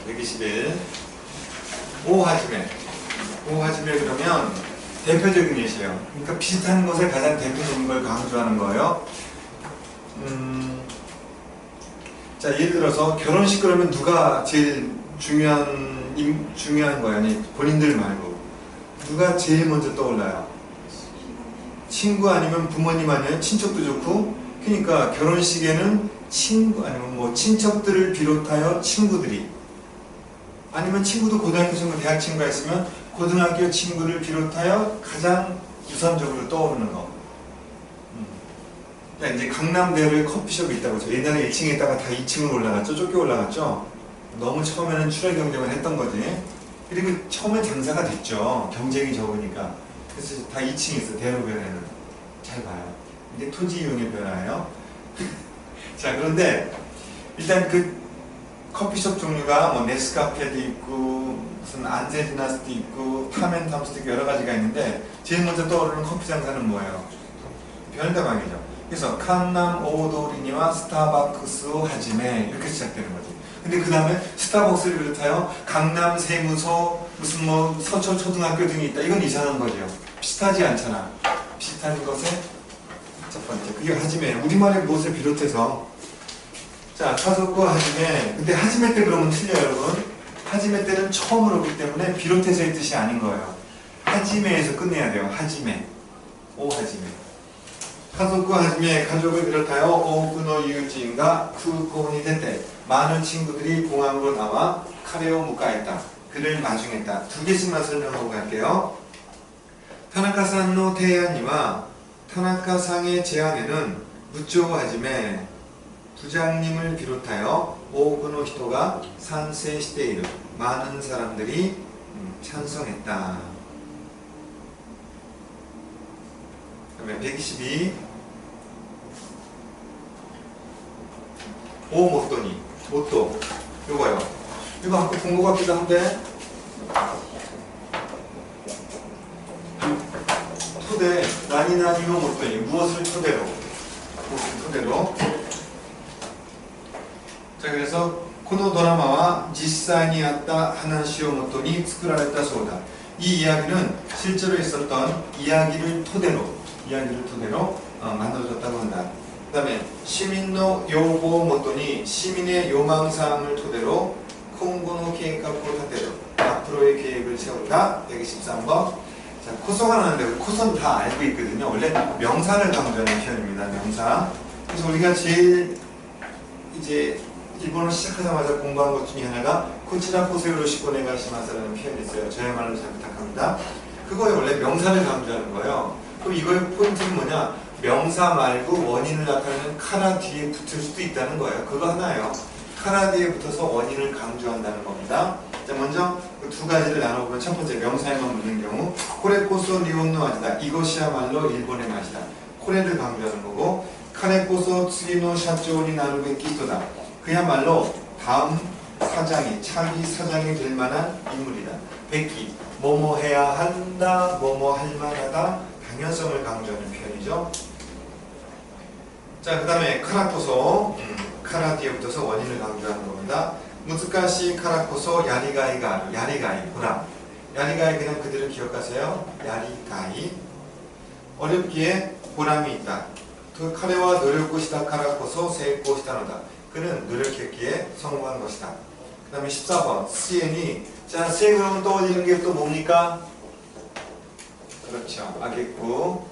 121. 오하지메. 오하지메 그러면 대표적인 예시예요. 그러니까 비슷한 것에 가장 대표적인 걸 강조하는 거예요. 자, 예를 들어서 결혼식 그러면 누가 제일 중요한 거예요? 아니, 본인들 말고. 누가 제일 먼저 떠올라요? 친구 아니면 부모님 아니면 친척도 좋고, 그러니까 결혼식에는 친구 아니면 뭐 친척들을 비롯하여 친구들이, 아니면 친구도 고등학교 친구, 대학 친구가 있으면 고등학교 친구를 비롯하여 가장 우선적으로 떠오르는 거. 이제 강남대로에 커피숍이 있다고 하죠. 옛날에 1층에 있다가 다 2층으로 올라갔죠. 쫓겨 올라갔죠. 너무 처음에는 출혈 경쟁을 했던 거지. 그리고 처음엔 장사가 됐죠. 경쟁이 적으니까. 그래서 다 2층에 있어. 대로변에는. 잘 봐요. 이게 토지 이용의 변화예요. 자, 그런데 일단 그 커피숍 종류가 뭐 네스카페도 있고 무슨 안젤리나스도 있고 타멘탐스도 있고 여러 가지가 있는데 제일 먼저 떠오르는 커피 장사는 뭐예요? 별다방이죠. 그래서 칸남 오도리니와 스타벅스 하지메 이렇게 시작되는 거지. 근데 그 다음에 스타벅스를 비롯하여 강남 세무소 무슨 뭐 서초 초등학교 등이 있다. 이건 이상한 거죠. 비슷하지 않잖아. 비슷한 것에 첫 번째 그게 하지메. 우리말의 무엇을 비롯해서 자 카소쿠 하지메. 근데 하지메 때 그러면 틀려요 여러분. 하지메 때는 처음으로 오기 때문에 비롯해서의 뜻이 아닌 거예요. 하지메에서 끝내야 돼요. 하지메. 오 하지메. 가족과 하지메 가족을 비롯하여 오쿠노 유지인가 쿠코니 됐대. 많은 친구들이 공항으로 나와 카레오 무카했다. 그를 마중했다. 두 개씩만 설명하고 갈게요. 타나카산의提案には 타나카상의 제안에는 무쪼 하지메 부장님을 비롯하여 오쿠노 히토가 산세시테이르 많은 사람들이 찬성했다. 그다음에 122 오 모토니 모토 이거요. 이거 아까 본 것 같기도 한데 토대 나니나니노 모토니 무엇을 토대로 자 그래서 코노 드라마와 지사이니 아tta 하나시오 모토니 스쿠라레타 소다. 이 이야기는 실제로 있었던 이야기를 토대로 만들어졌다고 한다. 그 다음에 시민의 요구 모토니 시민의 요망사항을 토대로 콩고노 계획하고 타대로 앞으로의 계획을 세운다. 123번. 자, 코소가 나왔는데 코소는 다 알고 있거든요. 원래 명사를 강조하는 표현입니다. 명사. 그래서 우리가 제일 이제 일본어 시작하자마자 공부한 것 중에 하나가 코치라 코세요로 시코네가시마스라는 표현이 있어요. 저야말로 잘 부탁합니다. 그거에 원래 명사를 강조하는 거예요. 그럼 이거의 포인트는 뭐냐? 명사 말고 원인을 나타내는 카라 뒤에 붙을 수도 있다는 거예요. 그거 하나예요. 카라 뒤에 붙어서 원인을 강조한다는 겁니다. 자, 먼저 그 두 가지를 나눠보면 첫 번째 명사에만 묻는 경우 코레코소 니온노 아지다. 이것이야말로 일본의 맛이다. 코레를 강조하는 거고 카레코소 츠기노 샤초니 나루베키 히토다. 그야말로 다음 사장이 차기 사장이 될 만한 인물이다. 베키 뭐뭐 해야 한다. 뭐뭐 할 만하다. 당연성을 강조하는 표현이죠. 자, 그 다음에 카라코소 카라 뒤에 붙어서 원인을 강조하는 겁니다. 무즈카시 카라코소 야리가이가 아루. 야리가이 보람. 야리가이 그냥 그대로 기억하세요. 야리가이 어렵기에 보람이 있다. 그 카레와 노력고시다 카라코소 세이코시다노다. 그는 노력했기에 성공한 것이다. 그 다음에 14번 스엔이 자 스에 그러면 떠올리는 게 또 뭡니까? 그렇죠. 아게쿠.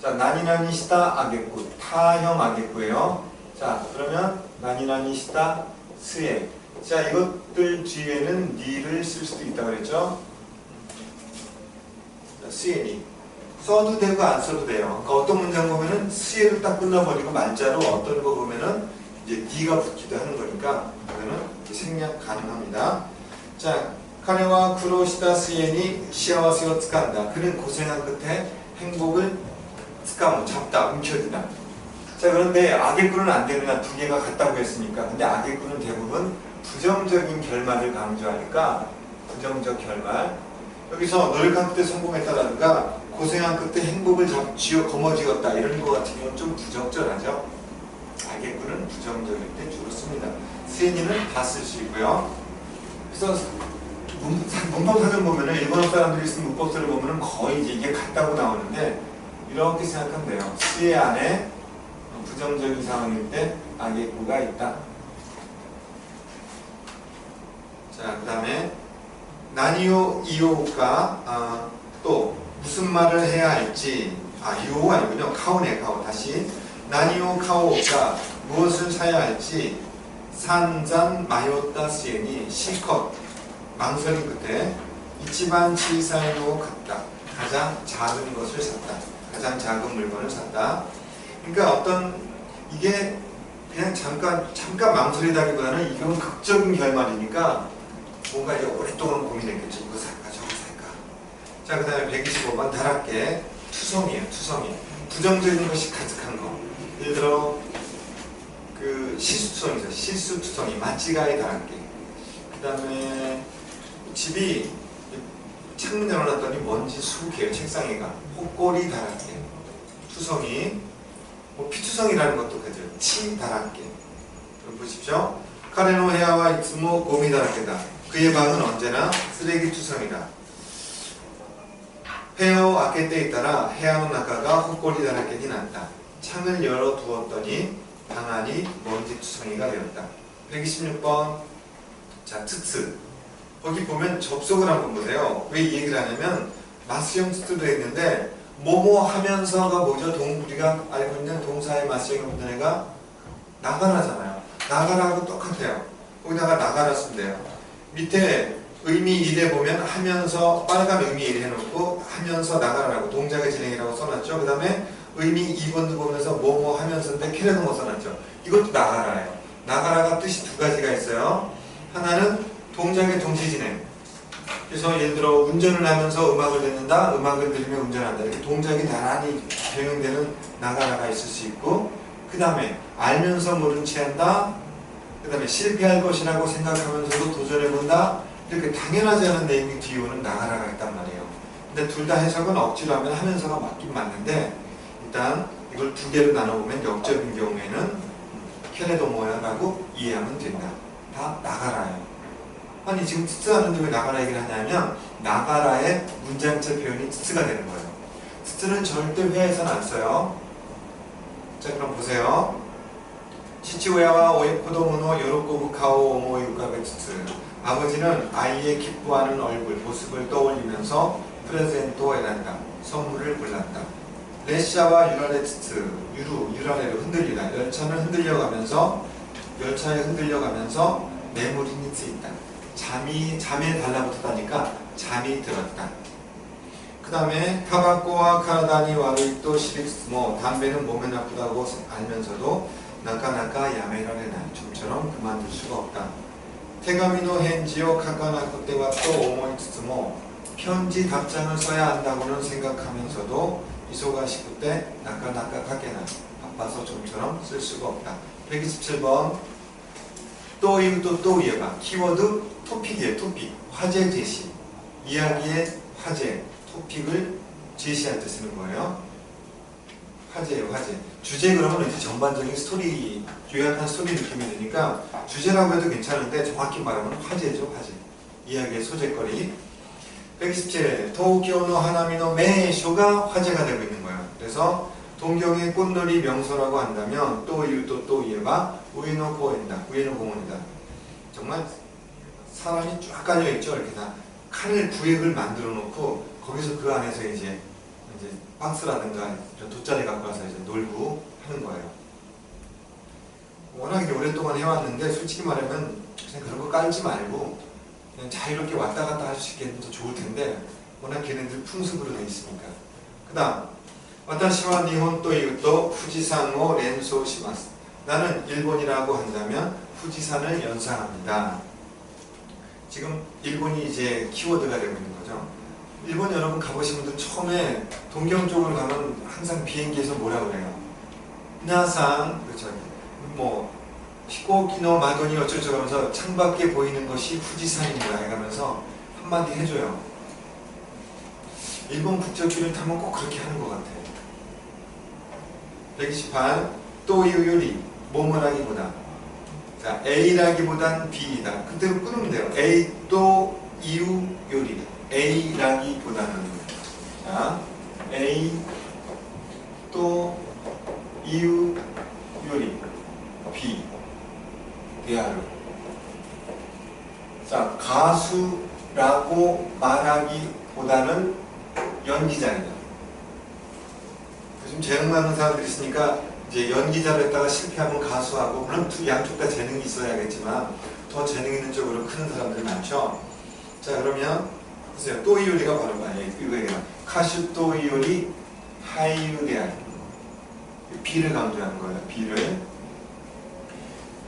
자, 나니나니시다 아게쿠. 타형 아게쿠예요. 자, 그러면 나니나니시다 스에. 자, 이것들 뒤에는 니를 쓸 수도 있다고 그랬죠? 자, 스에니. 써도 되고 안 써도 돼요. 그러니까 어떤 문장 보면은 스에로 딱 끝나버리고 만자로 어떤 거 보면은 이제 니가 붙기도 하는 거니까 그거는 생략 가능합니다. 자, 카네와 쿠로시다 스에니 시아와세요 츠간다. 그는 고생한 끝에 행복을 츠카무 잡다, 움켜쥐다. 자, 그런데 아게꾸는 안 되느냐 두 개가 같다고 했으니까. 근데 아게꾸는 대부분 부정적인 결말을 강조하니까 부정적 결말. 여기서 노력한 끝에 성공했다라든가 고생한 끝에 행복을 거머쥐었다 이런 거 같은 경우는 좀 부적절하죠. 아게꾸는 부정적일 때 주로 씁니다. 스에니는 다 쓸 수 있고요. 그래서 문법사전 보면은 일본어 사람들이 쓴 문법서를 보면은 거의 이제 이게 같다고 나오는데 이렇게 생각하면 돼요. 시의 안에 부정적인 상황일 때 아게쿠가 있다. 자, 그 다음에 나니오 이오가 또 무슨 말을 해야 할지 이오 아니군요. 카오네 카오. 다시 나니오 카오가 무엇을 사야 할지 산잔 마요타 시에니 실컷 망설임 끝에 이치반 치사이노 갔다. 가장 작은 것을 샀다. 가장 작은 물건을 샀다. 그러니까 어떤 이게 그냥 잠깐 망설이다기보다는 이건 극적인 결말이니까 뭔가 이제 오랫동안 고민했겠죠. 이거 살까 저거 살까. 자, 그 다음에 125번 다락계 투성이에요. 투성이. 부정적인 것이 가득한 거. 예를 들어 그 실수투성이죠. 실수투성이 마찌가이 다락계. 그 다음에 집이 창문 열어놨더니 먼지 수북해요. 책상에가. 호꼬리 다락계. 투성이. 뭐 피투성이라는 것도 그죠. 치 다락계. 그럼 보십시오. 카레노 헤아와 이츠모 고미 다락계다. 그의 방은 언제나 쓰레기 투성이다. 헤아오 아케 때에 따라 헤아노 나카가 호꼬리 다락계니 났다. 창을 열어두었더니 방 안이 먼지 투성이가 되었다. 126번. 자, 트트. 거기 보면 접속을 한번 보세요. 왜 이 얘기를 하냐면 마스형 트트도 있는데 뭐뭐 하면서가 뭐죠? 우리가 알고 있는 동사의 마스형이 없는 애가 나가라잖아요. 나가라하고 똑같아요. 거기다가 나가라 쓰면 돼요. 밑에 의미 1에 보면 하면서 빨간 의미 1 해놓고 하면서 나가라라고 동작의 진행이라고 써놨죠. 그 다음에 의미 2번도 보면서 뭐뭐 하면서인데 캐레노 써놨죠. 이것도 나가라예요. 나가라가 뜻이 두 가지가 있어요. 하나는 동작의 동시 진행. 그래서 예를 들어 운전을 하면서 음악을 듣는다. 음악을 들으면 운전한다. 이렇게 동작이 나란히 병행되는 나가라가 있을 수 있고, 그 다음에 알면서 모른 채 한다. 그 다음에 실패할 것이라고 생각하면서도 도전해본다. 이렇게 당연하지 않은 내용이 뒤에 오는 나가라가 있단 말이에요. 근데 둘 다 해석은 억지로 하면 하면서가 맞긴 맞는데, 일단 이걸 두 개로 나눠보면 역적인 경우에는 캐레도모야라고 이해하면 된다. 다 나가라예요. 아니 지금 트트 하는데 왜 나가라 얘기를 하냐면 나가라의 문장체 표현이 트트가 되는 거예요. 트트는 절대 회화에서는 안 써요. 자, 그럼 보세요. 치치오야와 오에코도모노 요로코부 카오 오모유카베 트트. 아버지는 아이의 기뻐하는 얼굴, 모습을 떠올리면서 프레젠토 에란다. 선물을 골랐다. 레시아와 유라레 트트. 유라레로 흔들리다. 열차에 흔들려가면서 메모리니 트있다. 잠에 달라붙었다니까 잠이 들었다. 그 다음에 타바코와 카라다니 와르이또 시릭스모. 담배는 몸에 나쁘다고 알면서도 나카나카 야메라레나. 좀처럼 그만둘 수가 없다. 테가미노 헨지오 카카나코 때와 또 오모이츠모. 편지 답장을 써야 한다고는 생각하면서도 이소가시쿠 때 나카나카 카게나. 바빠서 좀처럼 쓸 수가 없다. 127번. 또 이유도 또 이해봐. 키워드 토픽이에요. 토픽. 화제 제시. 이야기의 화제. 토픽을 제시할 때 쓰는 거예요. 화제예요. 화제. 주제 그러면 이제 전반적인 스토리, 요약한 스토리 느낌이 드니까 주제라고 해도 괜찮은데 정확히 말하면 화제죠. 화제. 이야기의 소재거리. 127. 도쿄노 하나미노 메쇼가 화제가 되고 있는 거예요. 그래서 동경의 꽃놀이 명소라고 한다면 또 이유도 또 이해봐. 우에노 공원이다. 우에노 공원이다. 정말 사람이 쫙 깔려 있죠. 이렇게 다 칸을 구획을 만들어 놓고 거기서 그 안에서 이제 박스라든가 이런 돗자리 갖고 와서 이제 놀고 하는 거예요. 워낙 이제 오랫동안 해왔는데 솔직히 말하면 그냥 그런 거 깔지 말고 그냥 자유롭게 왔다 갔다 할 수 있게 더 좋을 텐데 워낙 걔네들 풍습으로 돼 있으니까. 그 다음 와타시와 니혼 또 이것도 후지산오 렌소 시마스. 나는 일본이라고 한다면 후지산을 연상합니다. 지금 일본이 이제 키워드가 되고 있는 거죠. 일본 여러분 가보신 분들 처음에 동경 쪽으로 가면 항상 비행기에서 뭐라 그래요? 나상 그렇죠. 뭐 히코키노 마도니 어쩌고저쩌고 하면서 창밖에 보이는 것이 후지산입니다 해가면서 한마디 해줘요. 일본 국적기를 타면 꼭 그렇게 하는 것 같아요. 128. 또 이유요리 뭐뭐라기보다 자, A라기보단 B이다. 그대로 끊으면 돼요. A 또 이유 요리. A라기보다는. 자, A 또 이유 요리. B. 대하루. 자, 가수라고 말하기보다는 연기자이다. 요즘 재능 많은 사람들이 있으니까 이제 연기자로 했다가 실패하면 가수하고, 물론 양쪽 다 재능이 있어야겠지만 더 재능 있는 쪽으로 크는 사람들이 많죠. 자, 그러면 보세요. 또 이요리가 바로 뭐예요? 이거예요. 카슈 또 이요리 하이유 대하루. B를 강조하는 거예요. B를.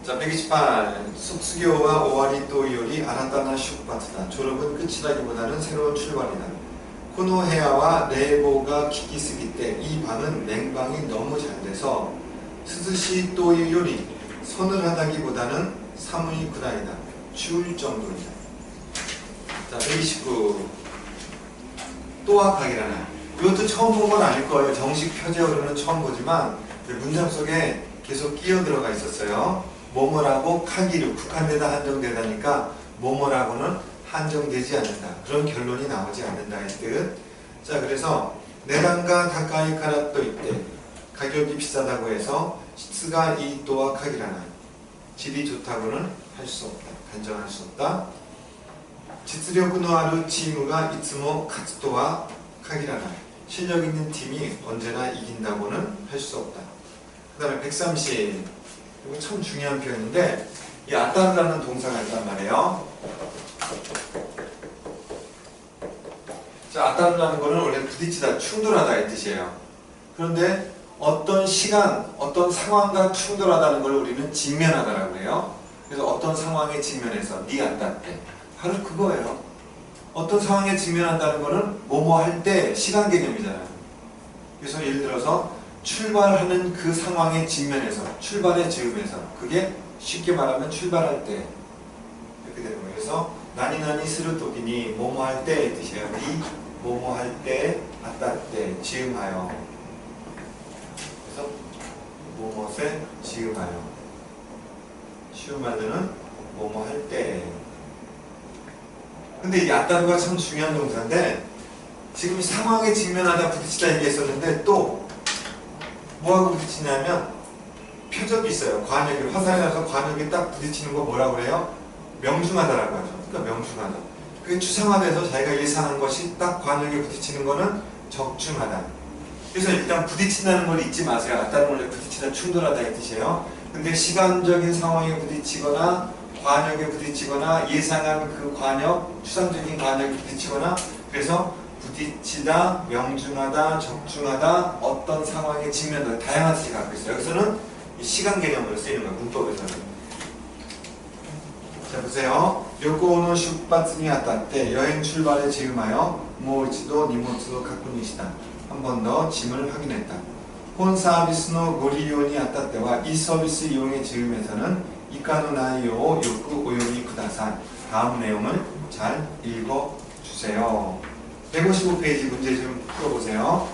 자, 128. 숙수교와 오와리 또 이요리 아라타나 슈파트다. 졸업은 끝이라기보다는 새로운 출발이다. 코노헤아와 레고가 키키스기 때 이 방은 냉방이 너무 잘 돼서 스스시 또 이요리 서늘하다기보다는 사무이 구다이다. 추울 정도이다. 자, 129. 또악하기라나. 이것도 처음 본 건 아닐 거예요. 정식 표제어로는 처음 보지만 문장 속에 계속 끼어 들어가 있었어요. 뭐뭐라고 카기류, 국한되다 한정되다니까 뭐뭐라고는 한정되지 않는다. 그런 결론이 나오지 않는다의 뜻. 자, 그래서 네란가 가까이 카라또 이때 가격이 비싸다고 해서 시스가 이 또악하기라나. 질이 좋다고는 할 수 없다. 단정할 수 없다. 지스력 노아르チーム가 이츠모 카츠도와 카기라나. 실력 있는 팀이 언제나 이긴다고는 할 수 없다. 그 다음에 130. 이거 참 중요한 표현인데, 이 아따르라는 동사가 있단 말이에요. 자, 아따르라는 거는 원래 부딪히다, 충돌하다 이 뜻이에요. 그런데 어떤 시간, 어떤 상황과 충돌하다는 걸 우리는 직면하다라고 해요. 그래서 어떤 상황에 직면해서 니 아따 때 바로 그거예요. 어떤 상황에 직면한다는 거는 뭐뭐 할 때 시간 개념이잖아요. 그래서 예를 들어서 출발하는 그 상황에 직면해서, 출발의 즈음에서, 그게 쉽게 말하면 출발할 때 이렇게 되는 거예요. 그래서 나니나니 스루 토기니 뭐뭐 할 때의 뜻이에요. 니 뭐뭐 할 때, 아따 때, 즈음하여. 그래서 뭐뭐에 즈음하여. 쉬운 말로는 뭐뭐 할 때. 근데 이 아따르가 참 중요한 동사인데, 지금 상황에 직면하다 부딪히다 얘기했었는데 또 뭐하고 부딪히냐면 표적이 있어요. 관역이, 화살이 나서 관역이 딱 부딪히는 거 뭐라고 그래요? 명중하다라고 하죠. 그러니까 명중하다. 그게 추상화돼서 자기가 예상한 것이 딱 관역에 부딪히는 거는 적중하다. 그래서 일단 부딪힌다는 걸 잊지 마세요. 아따르는 원래 부딪히다, 충돌하다 이 뜻이에요. 근데 시간적인 상황에 부딪히거나 관역에 부딪히거나 예상한 그 관역, 추상적인 관역에 부딪히거나, 그래서 부딪히다, 명중하다, 적중하다, 어떤 상황에 직면하다, 다양한 뜻이 갖고 있어요. 여기서는 시간 개념으로 쓰이는 거예요. 문법에서는. 자, 보세요. 요코노 슈파츠니 아따 때 여행 출발에 즈음하여 모이치도 니모츠도 가꾸니시다. 한 번 더 짐을 확인했다. 본 서비스의 고리요니 아따 때와 이 서비스 이용의 즈음에서는 이카노 나이오 요쿠 오요미 쿠다사이. 다음 내용을 잘 읽어주세요. 155페이지 문제 좀 풀어보세요.